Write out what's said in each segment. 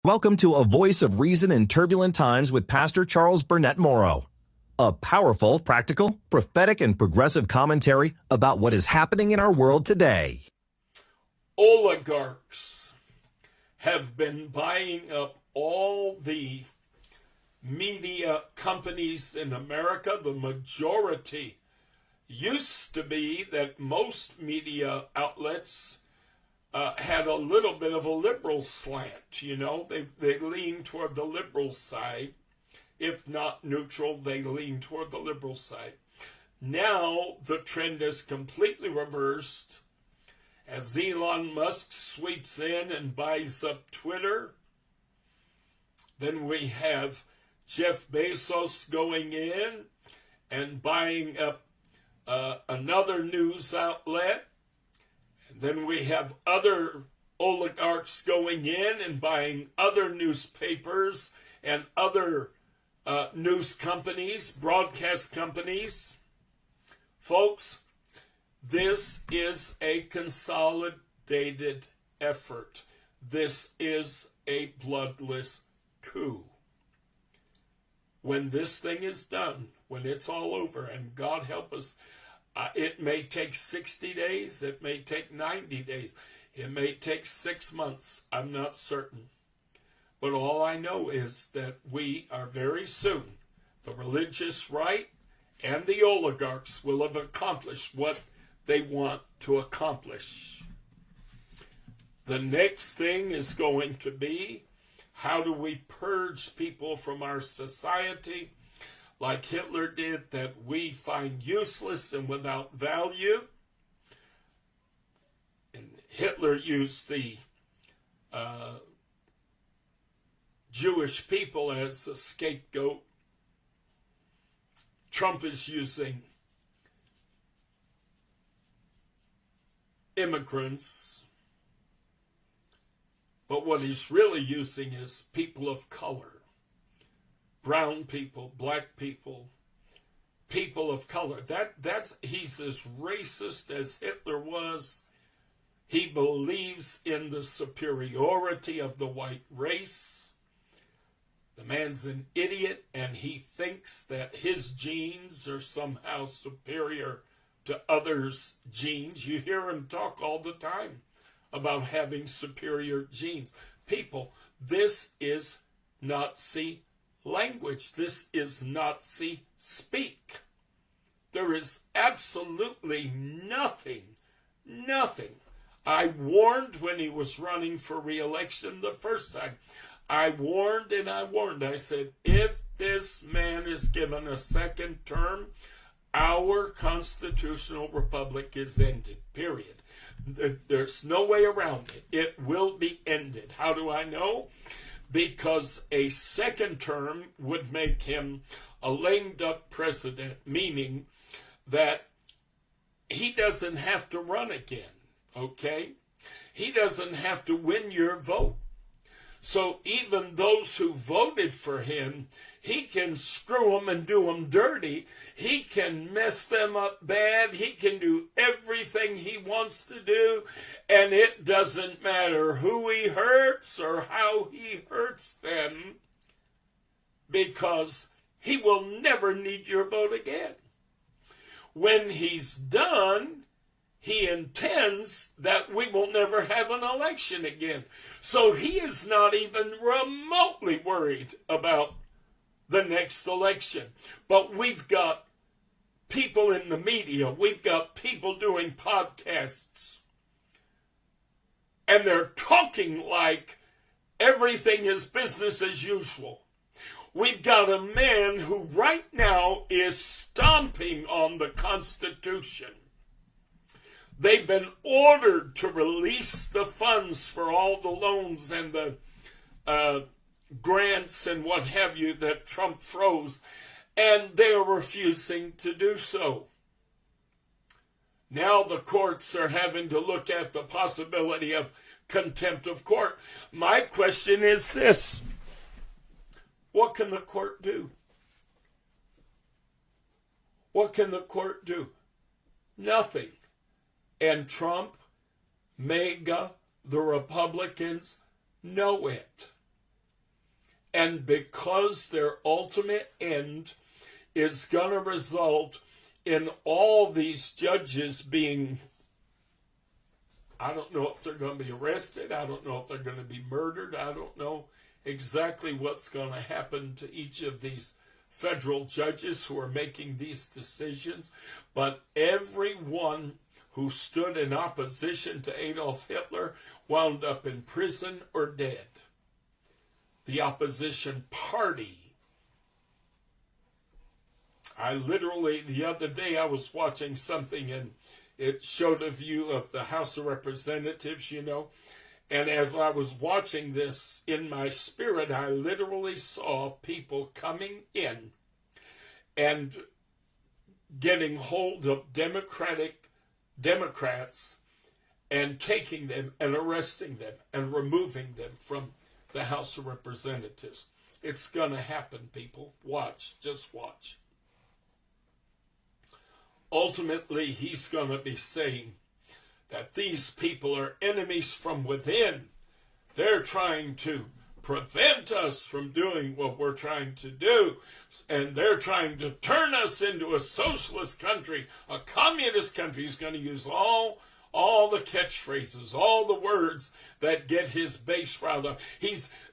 Welcome to A Voice of Reason in Turbulent Times with Pastor Charles Burnett-Morrow. A powerful, practical, prophetic, and progressive commentary about what is happening in our world today. Oligarchs have been buying up all the media companies in America. The majority used to be that most media outlets had a little bit of a liberal slant. You know, they lean toward the liberal side. If not neutral, they lean toward the liberal side. Now the trend is completely reversed as Elon Musk sweeps in and buys up Twitter. Then we have Jeff Bezos going in and buying up another news outlet. And then we have other oligarchs going in and buying other newspapers and other news companies, broadcast companies. Folks, this is a consolidated effort. This is a bloodless coup. When this thing is done, when it's all over, and God help us, it may take 60 days, it may take 90 days, it may take 6 months, I'm not certain. But all I know is that we are very soon, the religious right and the oligarchs will have accomplished what they want to accomplish. The next thing is going to be, how do we purge people from our society like Hitler did, that we find useless and without value? And Hitler used the Jewish people as a scapegoat. Trump is using immigrants, but what he's really using is people of color. Brown people, black people, people of color. He's as racist as Hitler was. He believes in the superiority of the white race. The man's an idiot, and he thinks that his genes are somehow superior to others' genes. You hear him talk all the time about having superior genes. People, this is Nazi language. This is Nazi speak. There is absolutely nothing. I warned when he was running for re-election the first time. I warned and I warned. I said, if this man is given a second term, our constitutional republic is ended, period. There's no way around it. It will be ended. How do I know? Because a second term would make him a lame duck president, meaning that he doesn't have to run again, okay? He doesn't have to win your vote. So even those who voted for him, he can screw them and do them dirty. He can mess them up bad. He can do everything he wants to do. And it doesn't matter who he hurts or how he hurts them, because he will never need your vote again. When he's done, he intends that we will never have an election again. So he is not even remotely worried about the next election. But we've got people in the media, we've got people doing podcasts, and they're talking like everything is business as usual. We've got a man who right now is stomping on the Constitution. They've been ordered to release the funds for all the loans and the grants and what have you that Trump froze, and they are refusing to do so. Now the courts are having to look at the possibility of contempt of court. My question is this: what can the court do? What can the court do? Nothing. And Trump, MAGA, the Republicans know it. And because their ultimate end is going to result in all these judges being, I don't know if they're going to be arrested. I don't know if they're going to be murdered. I don't know exactly what's going to happen to each of these federal judges who are making these decisions. But everyone who stood in opposition to Adolf Hitler wound up in prison or dead. The opposition party. I literally, the other day I was watching something and it showed a view of the House of Representatives, you know. And as I was watching this in my spirit, I literally saw people coming in and getting hold of Democrats and taking them and arresting them and removing them from the House of Representatives. It's going to happen, people. Watch. Just watch. Ultimately, he's going to be saying that these people are enemies from within. They're trying to prevent us from doing what we're trying to do. And they're trying to turn us into a socialist country, a communist country. He's going to use all the catchphrases, all the words that get his base riled up.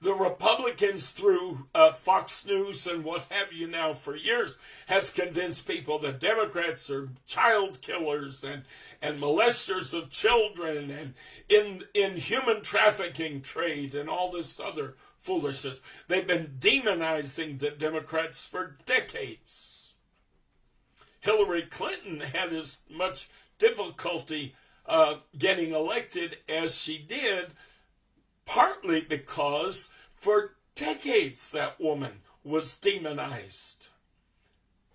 The Republicans through Fox News and what have you now for years has convinced people that Democrats are child killers and molesters of children and in human trafficking trade and all this other foolishness. They've been demonizing the Democrats for decades. Hillary Clinton had as much difficulty getting elected as she did, partly because for decades that woman was demonized.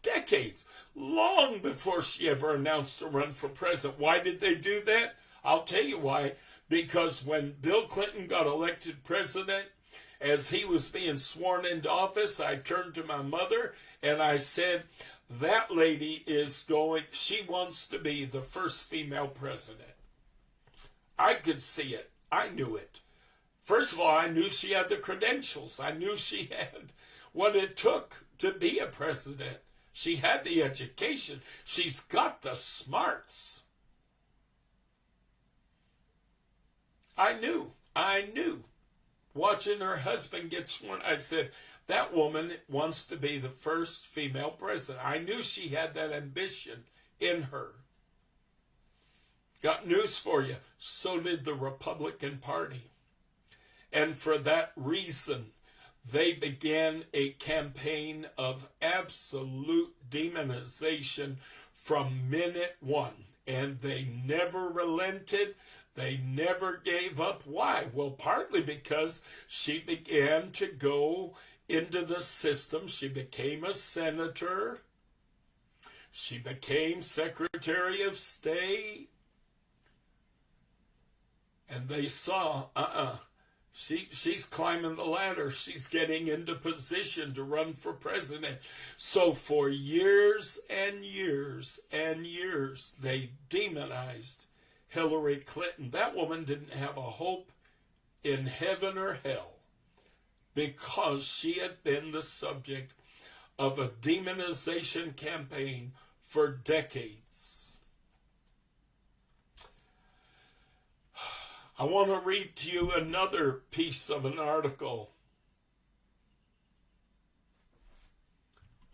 Decades. Long before she ever announced a run for president. Why did they do that? I'll tell you why. Because when Bill Clinton got elected president, as he was being sworn into office, I turned to my mother and I said, that lady she wants to be the first female president. I could see it. I knew it. First of all, I knew she had the credentials. I knew she had what it took to be a president. She had the education. She's got the smarts. I knew. Watching her husband get sworn, I said, that woman wants to be the first female president. I knew she had that ambition in her. Got news for you. So did the Republican Party. And for that reason, they began a campaign of absolute demonization from minute one. And they never relented. They never gave up. Why? Well, partly because she began to go into the system. She became a senator. She became Secretary of State. And they saw, she's climbing the ladder. She's getting into position to run for president. So for years and years and years, they demonized Hillary Clinton. That woman didn't have a hope in heaven or hell because she had been the subject of a demonization campaign for decades. I want to read to you another piece of an article.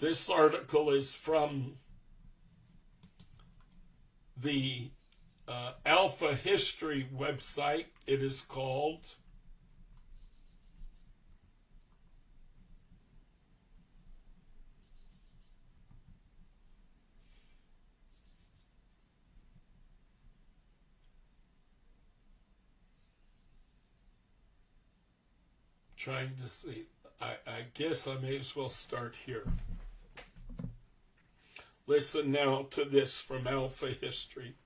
This article is from the Alpha History website. It is called trying to see. I guess I may as well start here. Listen now to this from Alpha History.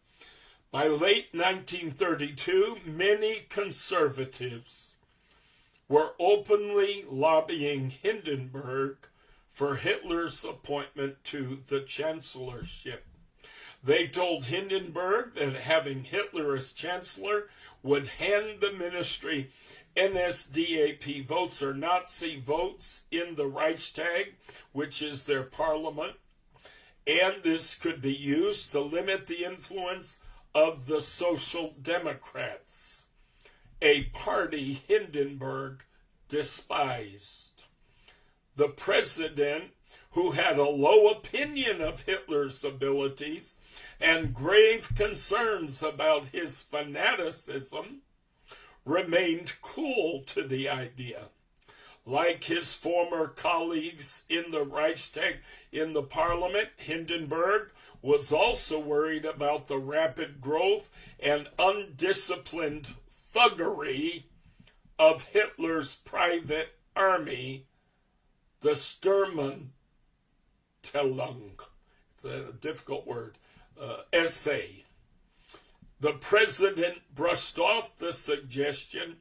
By late 1932, many conservatives were openly lobbying Hindenburg for Hitler's appointment to the chancellorship. They told Hindenburg that having Hitler as chancellor would hand the ministry NSDAP votes are Nazi votes in the Reichstag, which is their parliament, and this could be used to limit the influence of the Social Democrats, a party Hindenburg despised. The president, who had a low opinion of Hitler's abilities and grave concerns about his fanaticism, remained cool to the idea. Like his former colleagues in the Reichstag, in the parliament, Hindenburg was also worried about the rapid growth and undisciplined thuggery of Hitler's private army, the Sturmabteilung. It's a difficult word. Essay. The president brushed off the suggestion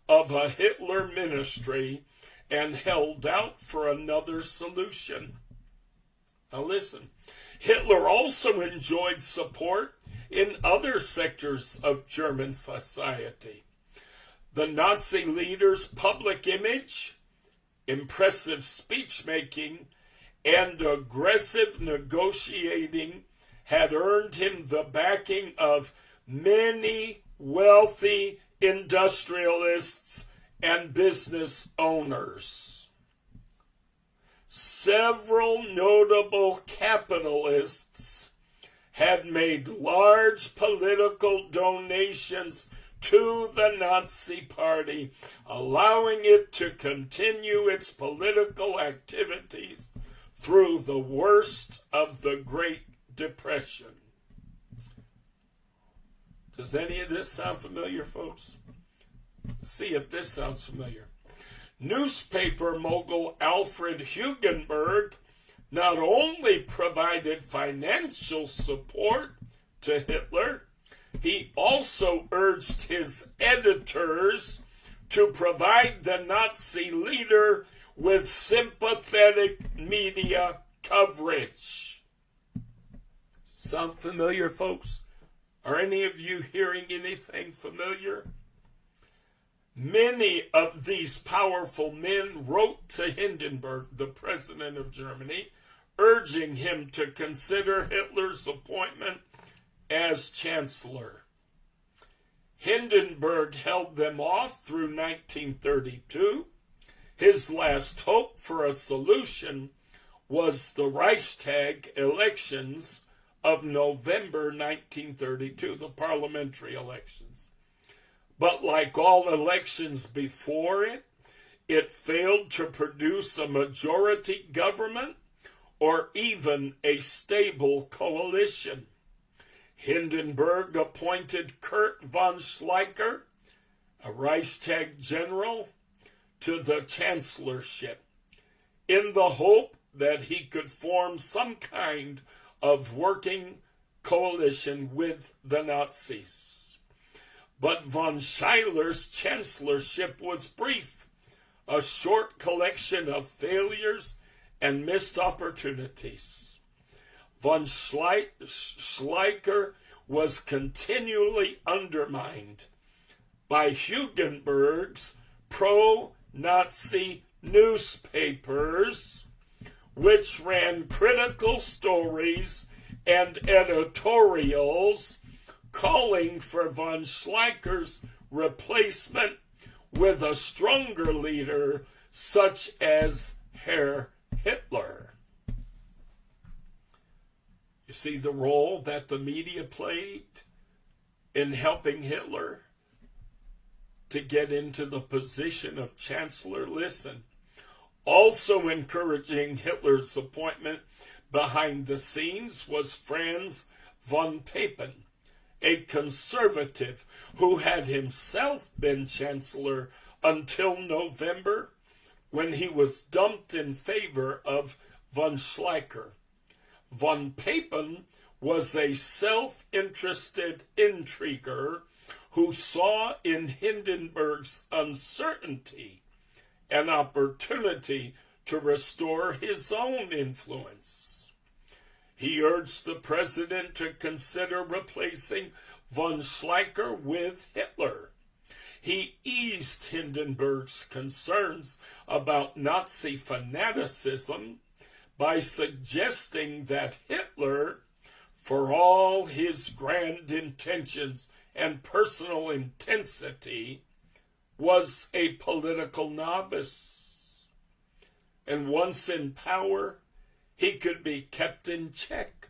of a Hitler ministry and held out for another solution. Now listen, Hitler also enjoyed support in other sectors of German society. The Nazi leader's public image, impressive speech-making, and aggressive negotiating had earned him the backing of many wealthy industrialists and business owners. Several notable capitalists had made large political donations to the Nazi Party, allowing it to continue its political activities through the worst of the Great Depression. Does any of this sound familiar, folks? See if this sounds familiar. Newspaper mogul Alfred Hugenberg not only provided financial support to Hitler, he also urged his editors to provide the Nazi leader with sympathetic media coverage. Sound familiar, folks? Are any of you hearing anything familiar? Many of these powerful men wrote to Hindenburg, the president of Germany, urging him to consider Hitler's appointment as chancellor. Hindenburg held them off through 1932. His last hope for a solution was the Reichstag elections of November 1932, the parliamentary elections. But like all elections before it, it failed to produce a majority government or even a stable coalition. Hindenburg appointed Kurt von Schleicher, a Reichstag general, to the chancellorship in the hope that he could form some kind of working coalition with the Nazis. But von Schleicher's chancellorship was brief, a short collection of failures and missed opportunities. Von Schleicher was continually undermined by Hugenberg's pro-Nazi newspapers, which ran critical stories and editorials calling for von Schleicher's replacement with a stronger leader such as Herr Hitler. You see the role that the media played in helping Hitler to get into the position of chancellor? Listen, also encouraging Hitler's appointment behind the scenes was Franz von Papen, a conservative who had himself been chancellor until November, when he was dumped in favor of von Schleicher. Von Papen was a self-interested intriguer who saw in Hindenburg's uncertainty an opportunity to restore his own influence. He urged the president to consider replacing von Schleicher with Hitler. He eased Hindenburg's concerns about Nazi fanaticism by suggesting that Hitler, for all his grand intentions and personal intensity, was a political novice. And once in power, he could be kept in check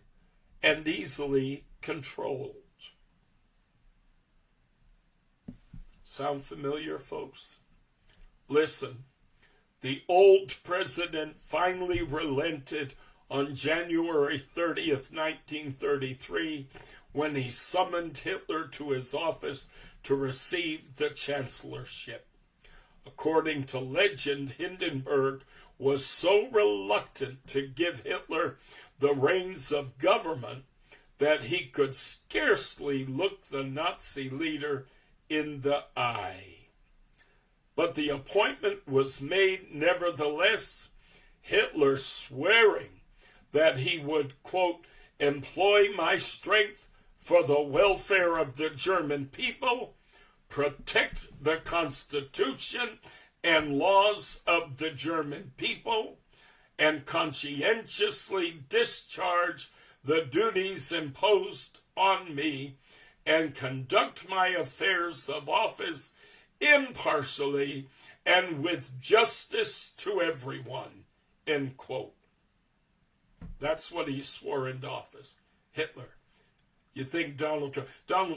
and easily controlled. Sound familiar, folks? Listen, the old president finally relented on January 30th, 1933, when he summoned Hitler to his office to receive the chancellorship. According to legend, Hindenburg was so reluctant to give Hitler the reins of government that he could scarcely look the Nazi leader in the eye. But the appointment was made nevertheless, Hitler swearing that he would, quote, employ my strength for the welfare of the German people, protect the Constitution and laws of the German people, and conscientiously discharge the duties imposed on me, and conduct my affairs of office impartially and with justice to everyone, end quote. That's what he swore into office, Hitler. You think Donald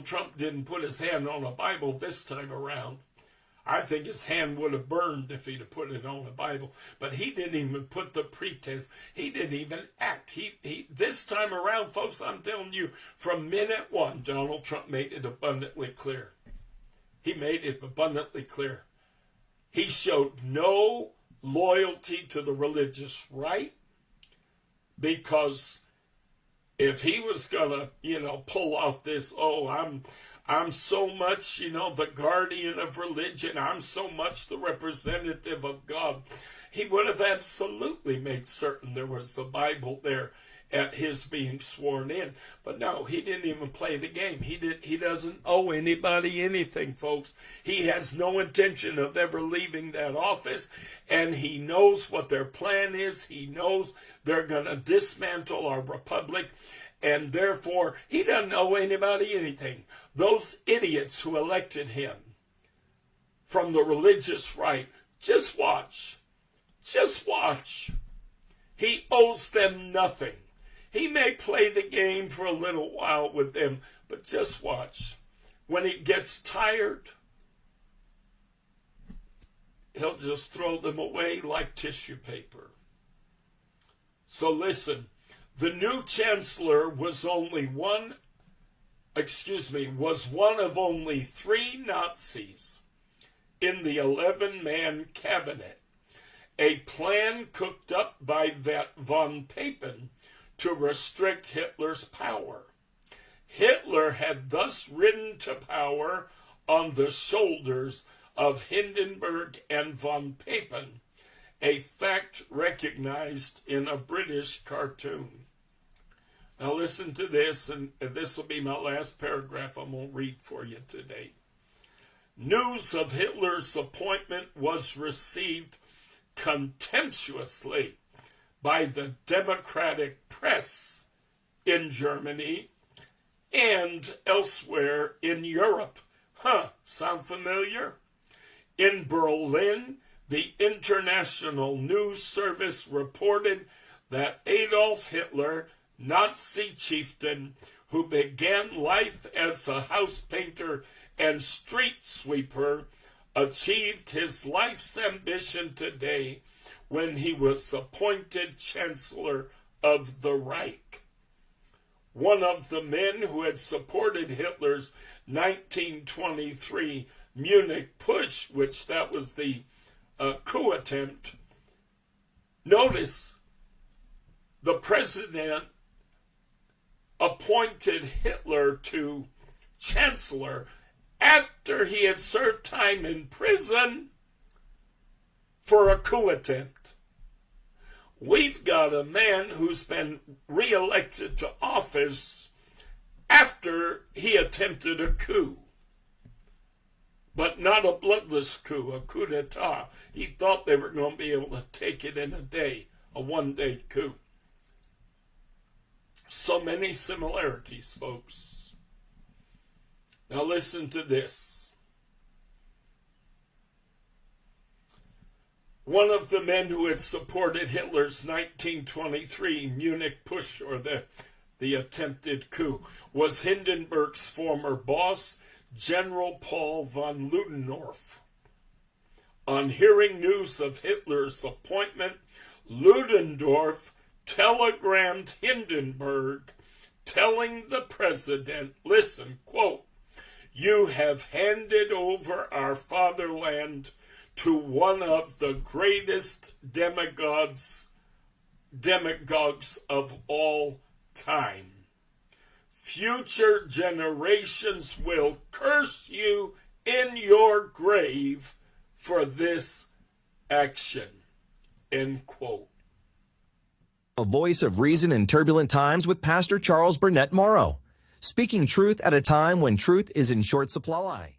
Trump didn't put his hand on a Bible this time around. I think his hand would have burned if he'd have put it on the Bible. But he didn't even put the pretense. He didn't even act. He this time around, folks, I'm telling you, from minute one, Donald Trump made it abundantly clear. He made it abundantly clear. He showed no loyalty to the religious right, because if he was gonna, pull off this, I'm so much, the guardian of religion, I'm so much the representative of God, he would have absolutely made certain there was the Bible there at his being sworn in. But no, he didn't even play the game. He doesn't owe anybody anything, folks. He has no intention of ever leaving that office, and he knows what their plan is. He knows they're going to dismantle our republic, and therefore he doesn't owe anybody anything. Those idiots who elected him from the religious right, just watch. Just watch. He owes them nothing. He may play the game for a little while with them, but just watch. When he gets tired, he'll just throw them away like tissue paper. So listen, the new chancellor was one of only 3 Nazis in the 11-man cabinet. A plan cooked up by von Papen to restrict Hitler's power. Hitler had thus risen to power on the shoulders of Hindenburg and von Papen, a fact recognized in a British cartoon. Now listen to this, and this will be my last paragraph I'm going to read for you today. News of Hitler's appointment was received contemptuously by the democratic press in Germany and elsewhere in Europe. Sound familiar? In Berlin, the International News Service reported that Adolf Hitler, Nazi chieftain who began life as a house painter and street sweeper, achieved his life's ambition today when he was appointed Chancellor of the Reich. One of the men who had supported Hitler's 1923 Munich push, which that was the coup attempt. Notice, the president appointed Hitler to Chancellor after he had served time in prison for a coup attempt. We've got a man who's been reelected to office after he attempted a coup. but not a bloodless coup, a coup d'etat. He thought they were going to be able to take it in a day, a one-day coup. So many similarities, folks. Now listen to this. One of the men who had supported Hitler's 1923 Munich push, or the attempted coup, was Hindenburg's former boss, General Paul von Ludendorff. On hearing news of Hitler's appointment, Ludendorff telegrammed Hindenburg telling the president, listen, quote, "You have handed over our fatherland to one of the greatest demagogues of all time. Future generations will curse you in your grave for this action." End quote. A voice of reason in turbulent times with Pastor Charles Burnett-Morrow, speaking truth at a time when truth is in short supply.